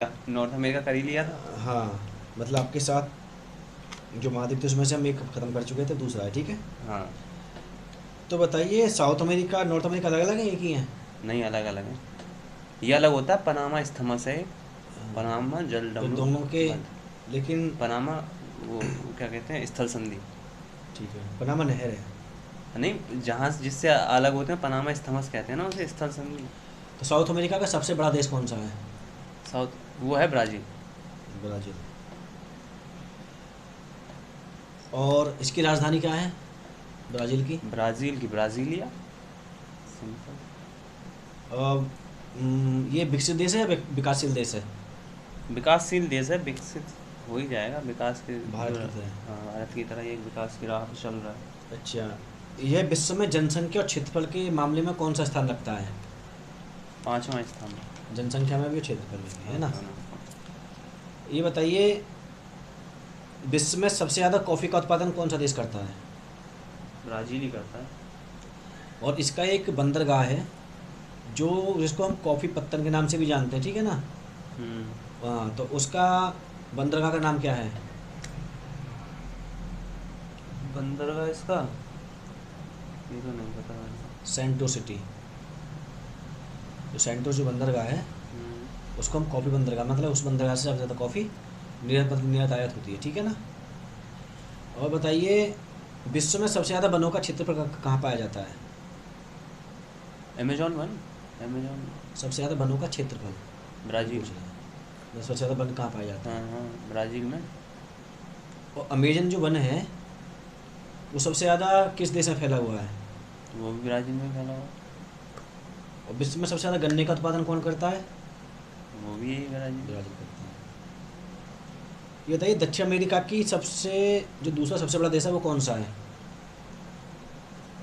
North America कर ही लिया था। हाँ, मतलब आपके साथ जो महाद्वीप थे उसमें से हम एक ख़त्म कर चुके थे, दूसरा है, ठीक है। हाँ। तो बताइए, साउथ अमेरिका नॉर्थ अमेरिका अलग अलग है, एक ही है? नहीं, अलग अलग है। ये अलग होता है, पनामा स्थमस है। पनामा फिर जलडमरू दोनों के, बंद। लेकिन पनामा, वो क्या कहते हैं, स्थल संधि। ठीक है, पनामा नहर है। नहीं, जहाँ जिससे अलग होते हैं पनामा स्थमस कहते हैं ना उसे, स्थल संधि। तो साउथ अमेरिका का सबसे बड़ा देश कौन सा है? साउथ, वो है ब्राज़ील। ब्राज़ील। और इसकी राजधानी क्या है, ब्राज़ील की? ब्राज़ील की ब्राज़ीलिया। सिंपल। अब ये विकसित देश है या विकासशील देश है? विकासशील देश है, विकसित हो ही जाएगा विकास के। भारत जो की तरह? हाँ, भारत की तरह ये एक विकास की राह पे चल रहा है। अच्छा, यह विश्व में जनसंख्या और क्षेत्रफल के मामले में कौन सा स्थान रखता है? पाँचवा स्थान। जनसंख्या में भी और क्षेत्रफल में भी, है हाँ, ना। दोनों। ये बताइए, विश्व में सबसे ज़्यादा कॉफ़ी का उत्पादन कौन सा देश करता है? ब्राज़ील ही करता है। और इसका एक बंदरगाह है जो, जिसको हम कॉफ़ी पत्तन के नाम से भी जानते हैं, ठीक है ना। हम्म। हाँ, तो उसका बंदरगाह का नाम क्या है? बंदरगाह इसका, ये तो नहीं पता मेरे को। CentOS city. जो सेंटो जो बंदरगाह है, हम्म। उसको हम कॉफ़ी बंदरगाह, मतलब उस बंदरगाह से सबसे ज़्यादा कॉफ़ी निर्यात आयात होती है, ठीक है ना। और बताइए, विश्व में सबसे ज़्यादा वनों का क्षेत्रफल कहाँ पाया जाता है? Amazon one. अमेजोन। सबसे ज़्यादा वनों का क्षेत्रफल, ये ब्राज़ील। पूछ रहे हैं, सबसे ज़्यादा वन कहाँ पाए जाते हाँ हैं? हाँ, ब्राज़ील में। और अमेजन जो वन है, वो सबसे ज़्यादा किस देश में फैला हुआ है? वो भी ब्राज़ील में फैला हुआ। और विश्व में सबसे ज़्यादा गन्ने का उत्पादन कौन करता है? वो भी यही ब्राज़ील। ब्राज़ील करता है। ये बताइए, दक्षिण अमेरिका की सबसे, जो दूसरा सबसे बड़ा देश है वो कौन सा है?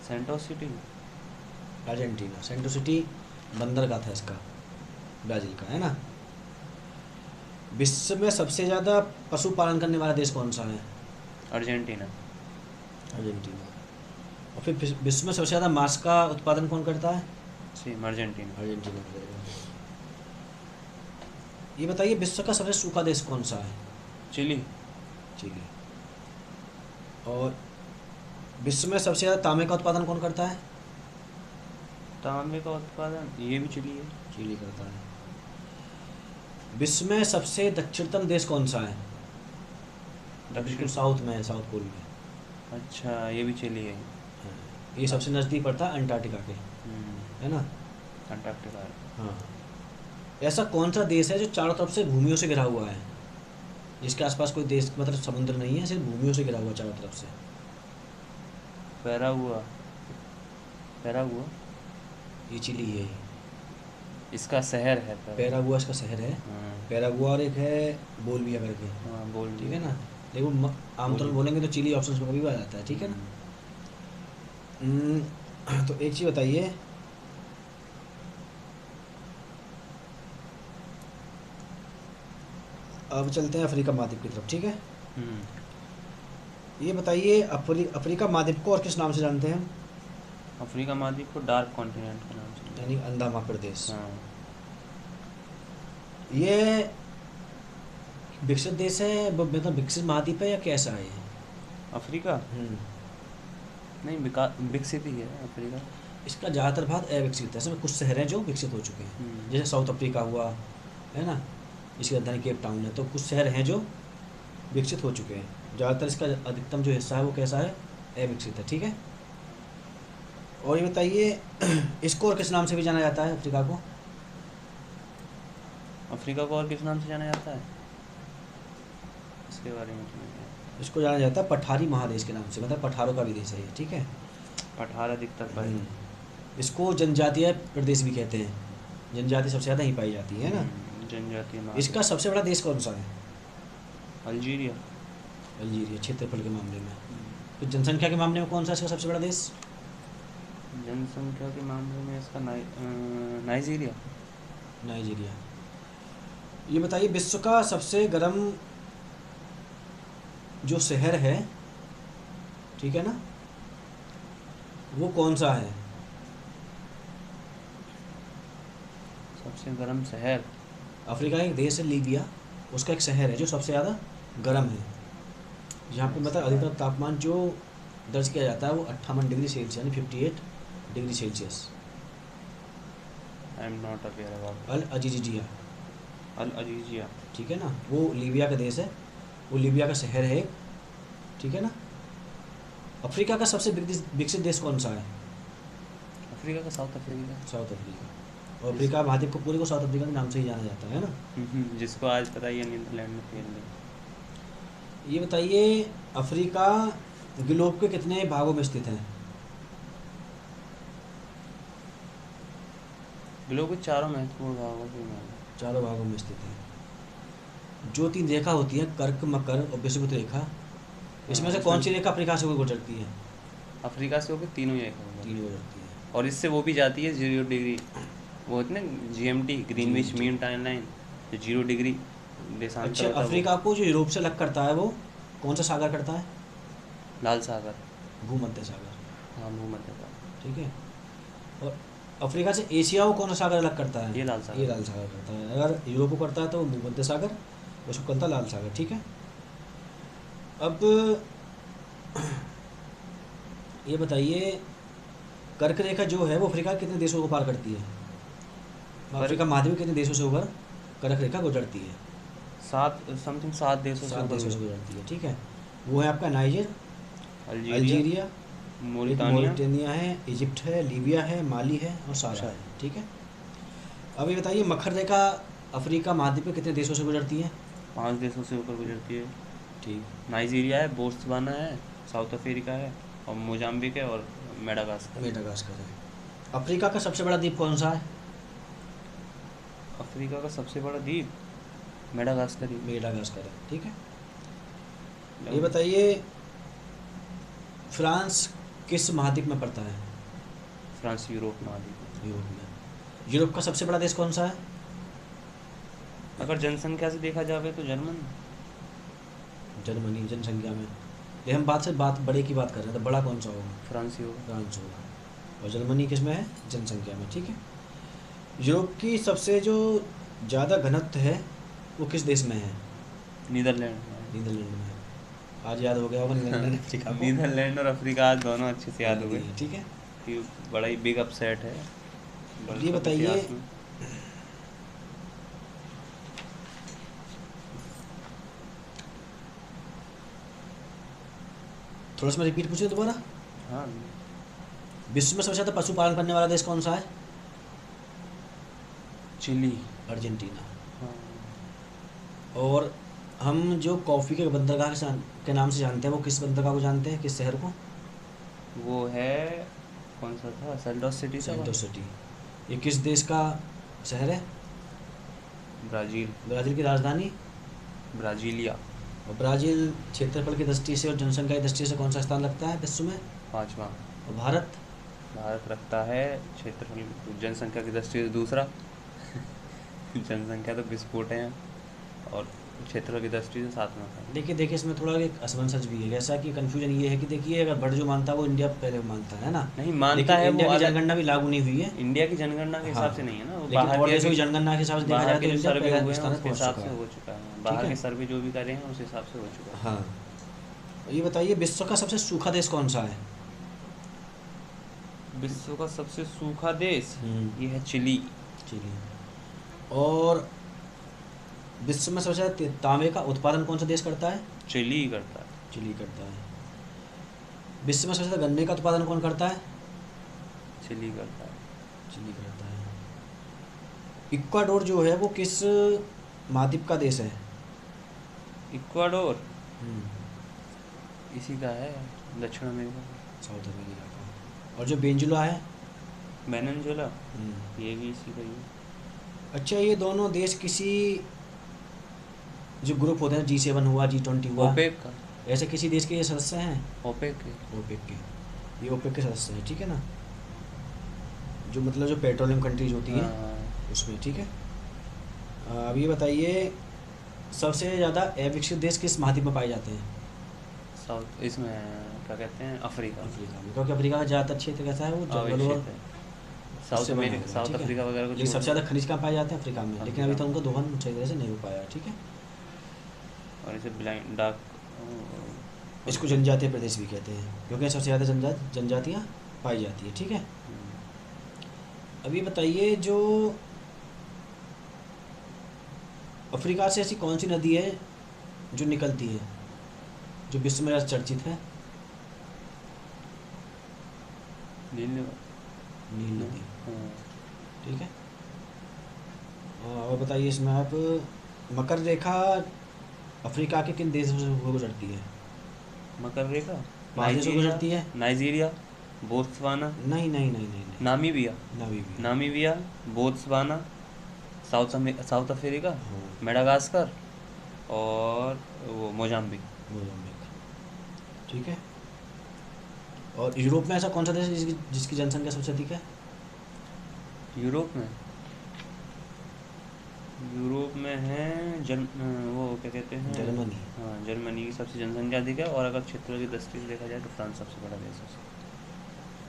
Santos city. Argentina. Centro city बंदरगाह था इसका, ब्राज़ील का, है ना। विश्व में सबसे ज़्यादा पशुपालन करने वाला देश कौन सा है? अर्जेंटीना। अर्जेंटीना। और फिर विश्व में सबसे ज़्यादा मांस का उत्पादन कौन करता है? Same Argentina. अर्जेंटीना करेगा। ये बताइए, विश्व का सबसे सूखा देश कौन सा है? चिली। चिली। और विश्व में सबसे ज़्यादा तांबे का उत्पादन कौन करता है? तांबे का उत्पादन ये भी चिली है। चिली करता है। विश्व में सबसे दक्षिणतम देश कौन सा है, जो बिल्कुल दक्षिण। साउथ में है, साउथ पोल में? अच्छा, ये भी चिली है। हाँ, ये सबसे नज़दीक पड़ता है अंटार्कटिका के, हम्म। है ना। अंटार्कटिका है। हाँ। ऐसा कौन सा देश है जो चारों तरफ से भूमियों से घिरा हुआ है, जिसके आसपास कोई देश, मतलब समुद्र नहीं है, सिर्फ भूमियों से घिरा हुआ है चारों तरफ से? पैरा हुआ। पैरा हुआ। ये चिली है। इसका शहर है पैरा। पैरागुआ इसका शहर है। हाँ। पैरागुआ, और एक है बोलविया करके, हाँ, बोल ठीक दिया। है ना। लेकिन आमतौर पर बोली। बोलेंगे तो चिली ऑप्शन में कभी भी आ जाता है, ठीक है ना। हम्म। तो एक चीज़ बताइए, अब चलते हैं अफ्रीका महाद्वीप की तरफ, ठीक है। हम्म। ये बताइए, अफ्रीका महाद्वीप को और किस नाम से जानते हैं हम? अफ्रीका महाद्वीप को डार्क कॉन्टिनेंट के नाम से यानी जानते अंधा महाप्रदेश। हैं। हाँ। ये विकसित देश है, मतलब विकसित महाद्वीप है या कैसा है ये? अफ्रीका। हम्म। नहीं, विकसित ही है अफ्रीका। इसका ज़्यादातर भाग अविकसित है, इसमें कुछ शहर हैं जो विकसित हो चुके हैं, हम्म। जैसे साउथ अफ्रीका हुआ, है ना। इसकी राजधानी केप टाउन है, तो कुछ शहर हैं जो विकसित हो चुके हैं। ज़्यादातर इसका अधिकतम जो हिस्सा है वो कैसा है, अविकसित है, ठीक है। और ये बताइए, इसको और किस नाम से भी जाना जाता है, अफ्रीका को? अफ्रीका को और किस नाम से जाना जाता है, इसके बारे में तो नहीं है। इसको जाना जाता है पठारी महादेश के नाम से, मतलब पठारों का भी देश है ये, ठीक है। पठार अधिकतर पाए हम्म। जाते इसको जनजातीय प्रदेश भी कहते हैं, जनजाति सबसे ज़्यादा ही पाई जाती है हैं। ना। जनजातीय इसका महादेश। सबसे बड़ा देश कौन सा है? अल्जीरिया। अल्जीरिया, क्षेत्रफल के मामले में। हम्म। फिर जनसंख्या के मामले में कौन सा इसका सबसे बड़ा देश? जनसंख्या के मामले में इसका नाइजीरिया। नाइजीरिया। ये बताइए, विश्व का सबसे गर्म जो शहर है, ठीक है ना, वो कौन सा है? सबसे गर्म शहर। अफ्रीका का एक देश है लीबिया, उसका एक शहर है जो सबसे ज़्यादा गर्म है, जहाँ पे मतलब अधिकतम तापमान जो दर्ज किया जाता है वो 58 डिग्री सेल्सियस यानी 58 degree celsius. I am not aware about. Al Aziziya, Al Aziziya. ठीक है ना, वो लीबिया का देश है, वो लीबिया का शहर है, ठीक है ना। अफ्रीका का सबसे विकसित देश कौन सा है? अफ्रीका का साउथ अफ्रीका। South Africa. और अफ्रीका महाद्वीप को पूरे को साउथ अफ्रीका के नाम से ही जाना जाता है ना। जिसको आज पता ही है नीदरलैंड में खेल रहे। ये बताइए अफ्रीका ग्लोब के कितने भागों में स्थित है? ग्लोब के चारों महत्वपूर्ण भागों के नाम। चारों भागों में स्थित है। जो 3 रेखा होती है, कर्क, मकर और विषुवत रेखा, इसमें से कौन सी रेखा अफ्रीका से होकर गुजरती है? अफ्रीका से होकर तीनों ही रेखा होगा। 3 गुजरती है। और इससे वो भी जाती है 0 डिग्री, वो होती है ना GMT, Greenwich GMT। Mean time line, जो 0 डिग्री देशांतर अच्छा, होता है वो। अफ्रीका को जो यूरोप से अलग करता है वो कौन सा सागर करता है? लाल सागर। भूमध्य सागर, हाँ, भूमध्य सागर। ठीक है। और अफ्रीका से एशिया को कौन सा सागर अलग करता है? ये लाल सागर। ये लाल सागर करता है। अगर यूरोप को करता है तो वो भूमध्य सागर, उसको करता है लाल सागर, ठीक है। अब ये बताइए कर्क रेखा जो है वो अफ्रीका के कितने देशों को पार करती है? अफ्रीका महाद्वीप के कितने देशों से होकर कर्क रेखा गुजरती है? 7 देशों से 7 होकर देशों से गुजरती गुजरती है, ठीक है। वो है आपका नाइजर, है। अल्जीरिया, एक मोरितानिया। मॉरिटानिया है, इजिप्ट है, लीबिया है, माली है और सारा अच्छा। है, ठीक है। अब ये बताइए मकर रेखा अफ्रीका महाद्वीप के कितने देशों से गुजरती है? 5 देशों से होकर गुजरती है। ठीक। नाइजीरिया है, बोत्सवाना है, साउथ अफ्रीका है, और मोजाम्बिक है, और मेडागास्कर। मेडागास्कर है। अफ्रीका का सबसे बड़ा द्वीप कौन सा है? अफ्रीका का सबसे बड़ा द्वीप मेडागास्कर ही। मेडागास्कर है, ठीक है। ये बताइए फ्रांस किस महाद्वीप में पड़ता है? फ्रांस यूरोप महाद्वीप। यूरोप में। यूरोप का सबसे बड़ा देश कौन सा है? अगर जनसंख्या से देखा जाए तो जर्मन। जर्मनी जनसंख्या में। ये हम बात बड़े की बात कर रहे हैं, तो बड़ा कौन सा होगा? फ्रांस ही होगा। फ्रांस होगा। और जर्मनी किस में है? जनसंख्या में, ठीक है। यूरोप की सबसे जो ज़्यादा घनत्व है वो किस देश में है? नीदरलैंड में। नीदरलैंड में है। आज याद हो गया होगा नीदरलैंड अफ्रीका को। नीदरलैंड और अफ्रीका आज दोनों अच्छे से याद हो गए, ठीक है। कि बड़ा ही बिग अपसेट है वर्ल्ड ये कप बताइए इतिहास में। थोड़ा सा मैं रिपीट पूछूं दोबारा। हाँ, विश्व में सबसे ज़्यादा पशुपालन करने वाला देश कौन सा है? चिली। अर्जेंटीना। हाँ। और हम जो कॉफ़ी के बंदरगाह के नाम से जानते हैं वो किस बंदरगाह को जानते हैं, किस शहर को? वो है, कौन सा था, सेल्टोस सिटी था। Santos city. ये किस देश का शहर है? ब्राज़ील। ब्राज़ील की राजधानी? ब्राज़ीलिया। और ब्राज़ील क्षेत्रफल की दृष्टि से और जनसंख्या की दृष्टि से कौन सा स्थान रखता है विश्व में? 5वां। और भारत? भारत रखता है क्षेत्रफल, जनसंख्या की दृष्टि से दूसरा। जनसंख्या तो विस्फोट है, और क्षेत्रफल की दृष्टि से 7वां था। देखिए इसमें थोड़ा एक असमंजस भी है, जैसा कि कन्फ्यूजन ये है कि देखिए अगर भट्ट जो मानता है वो इंडिया पहले मानता है ना। नहीं मानता लेकिन है, इंडिया वो की अलग। जनगणना भी लागू नहीं हुई है। इंडिया की जनगणना के हिसाब हाँ। से नहीं है ना, वो लेकिन और देशों की के जनगणना के हिसाब से देखा बाहर जाए के तो जो इंडिया सर्वे पहले हुए हैं स्थान पर उसके पहुंच हिसाब चुका से है। हो चुका है, बाहर है। के सर्वे जो भी करे हैं उस हिसाब से हो चुका है। हाँ। ये बताइए विश्व का सबसे सूखा देश कौन सा है? विश्व का सबसे सूखा देश ये है चिली। चिली। और विश्व में सबसे ज़्यादा तांबे का उत्पादन कौन सा देश करता है? चिली ही करता है। चिली करता है। विश्व में सबसे ज़्यादा गन्ने का उत्पादन कौन करता है? चिली करता है। चिली करता है। इक्वाडोर जो है वो किस महाद्वीप का देश है? इक्वाडोर इसी का है, दक्षिण अमेरिका। साउथ अमेरिका का। और जो वेनेजुला है? वेनेजुएला ये भी इसी का ही है। अच्छा, ये दोनों देश किसी जो ग्रुप होते हैं G7 हुआ, G20 हुआ, ओपेक का। ऐसे किसी देश के ये सदस्य हैं? ओपेक के। ओपेक के। ये ओपेक के सदस्य हैं, ठीक है ना। जो मतलब जो पेट्रोलियम कंट्रीज होती हैं हाँ। उसमें, ठीक है। अब ये बताइए सबसे ज़्यादा अविकसित देश किस महाद्वीप में पाए जाते हैं? साउथ, इसमें क्या कहते हैं, अफ्रीका। अफ्रीका में, क्योंकि अफ्रीका का ज़्यादातर क्षेत्र कैसा है वो जंगल और अविकसित है। साउथ उससे बना अमेरिका, हुआ है, साउथ ठीक है। अफ्रीका वगैरह को लेकिन सबसे छोड़ ज़्यादा खनिज कहाँ पाए जाते हैं? अफ्रीका में, लेकिन अभी अफ्रीका तक में। उनका दोहन सही तरह से नहीं हो पाया, ठीक है। और इसे ब्लाइंड डार्क इसको जनजातीय प्रदेश भी कहते हैं, क्योंकि सबसे ज़्यादा जनजातियाँ पाई जाती है, ठीक है। अब ये बताइए, जो अफ्रीका से ऐसी कौन सी नदी है जो निकलती है, जो विश्व में ज़्यादा चर्चित है? नील नील हाँ, नदी, हाँ। ठीक है। और बताइए इसमें आप, मकर रेखा अफ्रीका के किन देशों से होकर गुजरती है? मकर रेखा, 5 देशों से नाइजीरिया, गुजरती है। नाइजीरिया, बोत्सवाना, नहीं नहीं नहीं नहीं नहीं, Namibia, Namibia. Namibia, Botswana, south Africa, हाँ, मेडागास्कर, और वो मोजाम्बिक। मोजाम्बिक, ठीक है। और यूरोप में ऐसा कौन सा देश है जिसकी जिसकी जनसंख्या सबसे अधिक है? यूरोप में, यूरोप में है वो क्या कहते हैं, जर्मनी। हाँ जर्मनी की सबसे जनसंख्या अधिक है, और अगर क्षेत्रों की दृष्टि से देखा जाए तो फ्रांस सबसे बड़ा देश है उसका।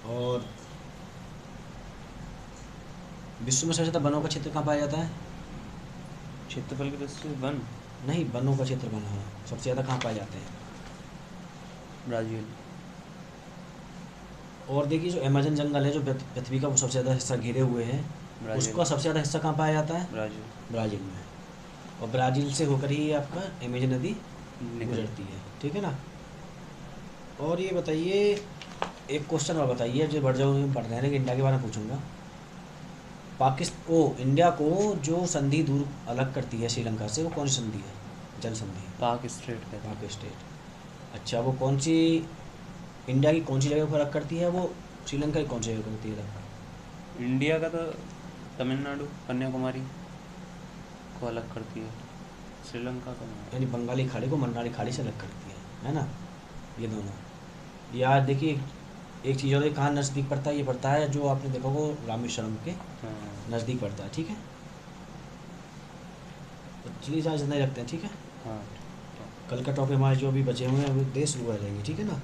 और विश्व में सबसे ज़्यादा वनों का क्षेत्र कहाँ पाया जाता है? क्षेत्रफल की दृष्टि से वन, नहीं, वनों का क्षेत्र बना है सबसे ज़्यादा कहाँ पाए जाते हैं? ब्राज़ील। और देखिए, जो अमेजन जंगल है, जो पृथ्वी का वो सबसे ज़्यादा हिस्सा घिरे हुए हैं, ब्राज़ील, उसका सबसे ज़्यादा हिस्सा कहाँ पाया जाता है? ब्राज़ील ब्राज़ील में। और ब्राज़ील से होकर ही आपका अमेजन नदी निकल। गुजरती है, ठीक है ना। और ये बताइए, एक क्वेश्चन और बताइए, जो बढ़ जाओ पढ़ रहे हैं, लेकिन इंडिया के बारे में पूछूंगा। पाकिस्तान को, इंडिया को जो संधि दूर अलग करती है श्रीलंका से, वो कौन सी संधि है? जल संधि। पाक स्ट्रेट कहते पाक स्टेट। अच्छा, वो कौन सी, इंडिया की कौन सी जगह को अलग करती है वो, श्रीलंका की कौन सी जगह को करती है अलग? हैं। इंडिया का तो तमिलनाडु, कन्याकुमारी को अलग करती है, श्रीलंका का नहीं। यानी बंगाली खाड़ी को मन्नारी खाड़ी से अलग करती है ना, ये दोनों। यार देखिए, एक चीज़ और है, कहाँ नज़दीक पड़ता है, ये पड़ता है जो आपने देखा होगा, रामेश्वरम के हाँ, नज़दीक पड़ता है, ठीक है। तो चलिए आज नहीं रखते हैं, ठीक है। हाँ। कल का टॉपिक हमारे जो भी बचे हुए हैं वो देश शुरू हो जाएंगे, ठीक है ना।